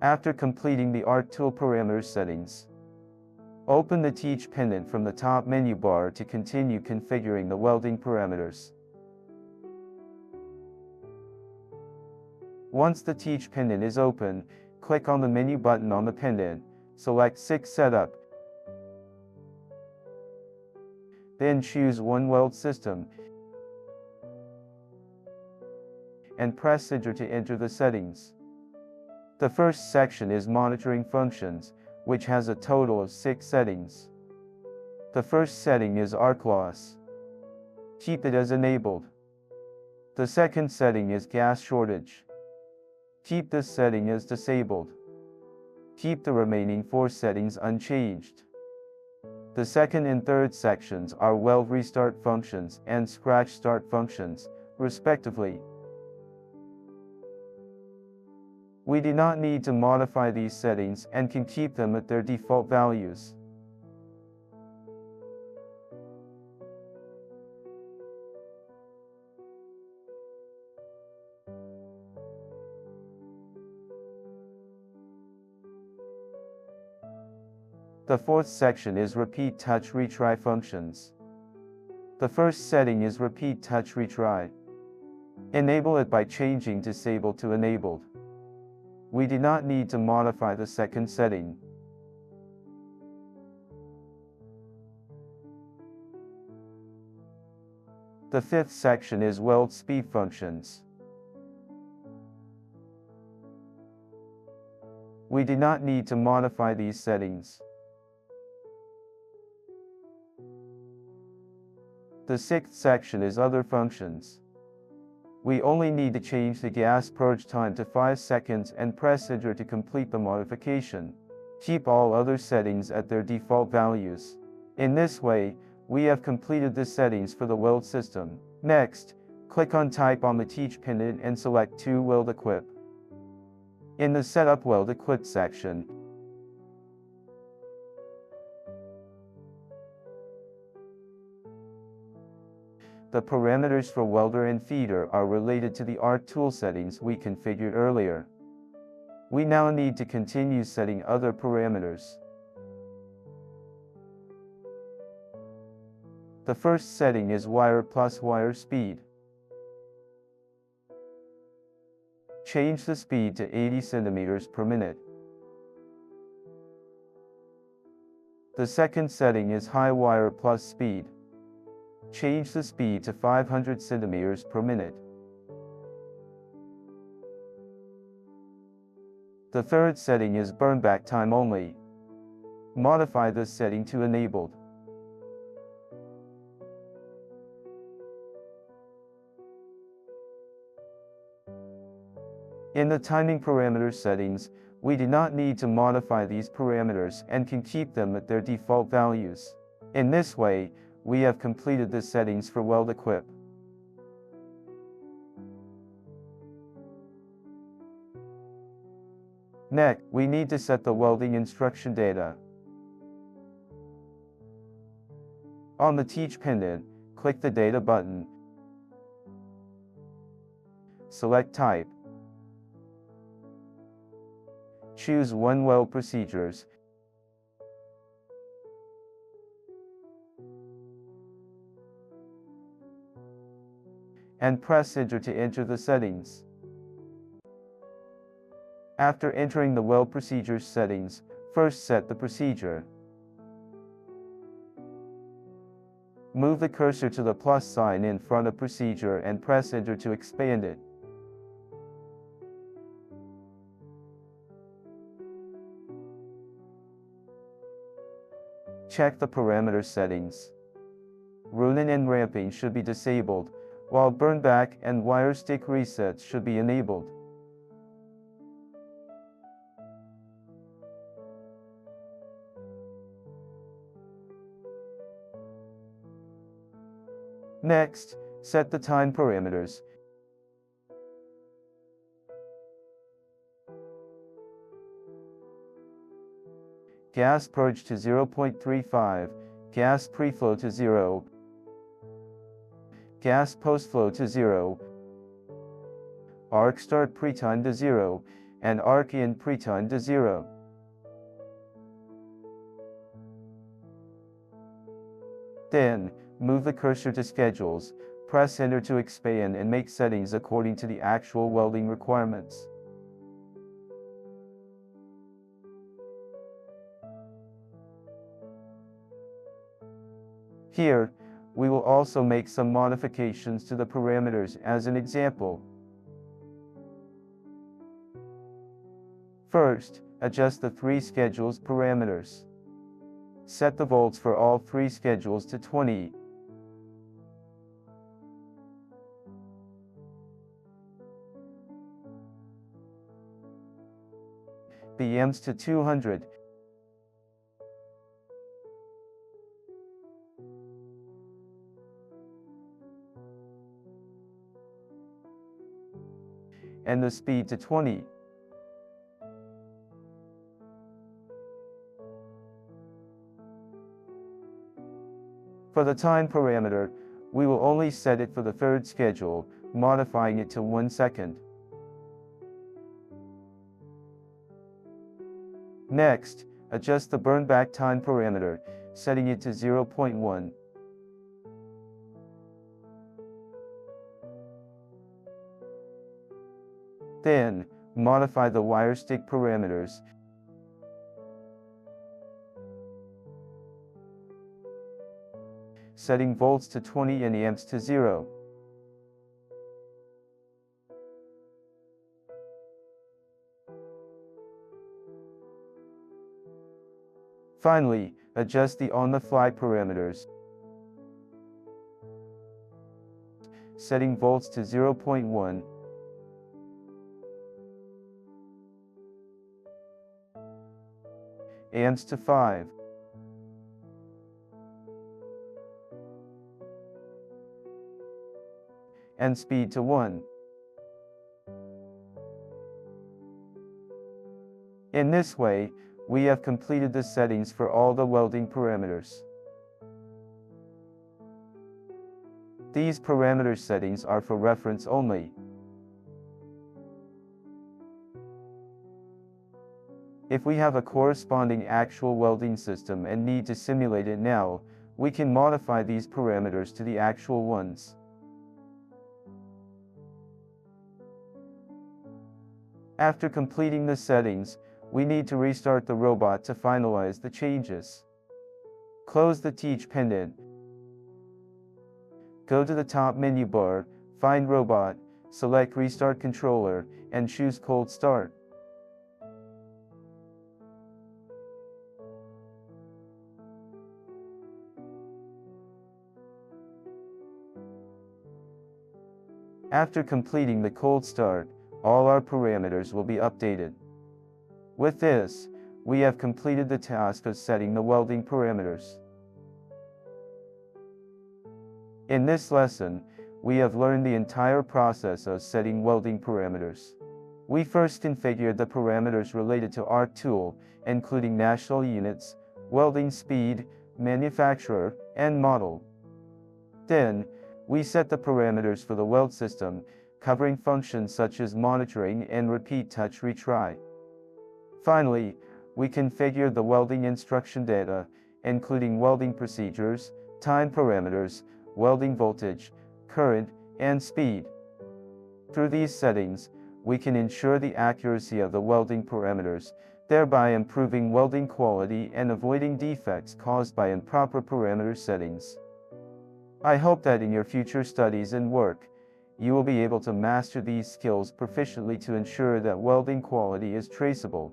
After completing the Art Tool parameter settings, open the Teach pendant from the top menu bar to continue configuring the welding parameters. Once the Teach pendant is open, click on the menu button on the pendant, select 6 Setup, then choose One Weld System, and press Enter to enter the settings. The first section is Monitoring Functions, which has a total of 6 settings. The first setting is Arc Loss. Keep it as enabled. The second setting is Gas Shortage. Keep this setting as disabled. Keep the remaining 4 settings unchanged. The second and third sections are Weld Restart Functions and Scratch Start Functions, respectively. We do not need to modify these settings and can keep them at their default values. The fourth section is Repeat Touch Retry Functions. The first setting is Repeat Touch Retry. Enable it by changing Disabled to Enabled. We do not need to modify the second setting. The fifth section is Weld Speed Functions. We do not need to modify these settings. The sixth section is Other Functions. We only need to change the gas purge time to 5 seconds and press Enter to complete the modification. Keep all other settings at their default values. In this way, we have completed the settings for the weld system. Next, click on Type on the Teach pendant and select To Weld Equip. In the Setup Weld Equip section, the parameters for welder and feeder are related to the Art Tool settings we configured earlier. We now need to continue setting other parameters. The first setting is Wire plus Wire Speed. Change the speed to 80 centimeters per minute. The second setting is High Wire plus Speed. Change the speed to 500 centimeters per minute. The third setting is Burnback Time Only. Modify this setting to Enabled. In the timing parameter settings, we do not need to modify these parameters and can keep them at their default values. In this way, we have completed the settings for Weld Equip. Next, we need to set the welding instruction data. On the Teach pendant, click the Data button. Select Type. Choose One Weld Procedures. And press Enter to enter the settings. After entering the Weld Procedures settings, first set the procedure. Move the cursor to the plus sign in front of Procedure and press Enter to expand it. Check the parameter settings. Ruling and ramping should be disabled, while burnback and wire stick resets should be enabled. Next, set the time parameters. Gas purge to 0.35, gas preflow to 0, gas postflow to 0, arc start pretime to 0, and arc in preton to 0. Then, move the cursor to Schedules, press Enter to expand and make settings according to the actual welding requirements. Here, we will also make some modifications to the parameters as an example. First, adjust the 3 schedules parameters. Set the volts for all 3 schedules to 20. The amps to 200. And the speed to 20. For the time parameter, we will only set it for the 3rd schedule, modifying it to 1 second. Next, adjust the burn back time parameter, setting it to 0.1. Then, modify the wire stick parameters, setting volts to 20 and amps to 0. Finally, adjust the on-the-fly parameters, setting volts to 0.1, amps to 5, and speed to 1. In this way, we have completed the settings for all the welding parameters. These parameter settings are for reference only. If we have a corresponding actual welding system and need to simulate it now, we can modify these parameters to the actual ones. After completing the settings, we need to restart the robot to finalize the changes. Close the Teach pendant. Go to the top menu bar, find Robot, select Restart Controller, and choose Cold Start. After completing the cold start, all our parameters will be updated. With this, we have completed the task of setting the welding parameters. In this lesson, we have learned the entire process of setting welding parameters. We first configured the parameters related to our tool, including national units, welding speed, manufacturer, and model. Then, we set the parameters for the weld system, covering functions such as monitoring and repeat touch retry. Finally, we configured the welding instruction data, including welding procedures, time parameters, welding voltage, current, and speed. Through these settings, we can ensure the accuracy of the welding parameters, thereby improving welding quality and avoiding defects caused by improper parameter settings. I hope that in your future studies and work, you will be able to master these skills proficiently to ensure that welding quality is traceable.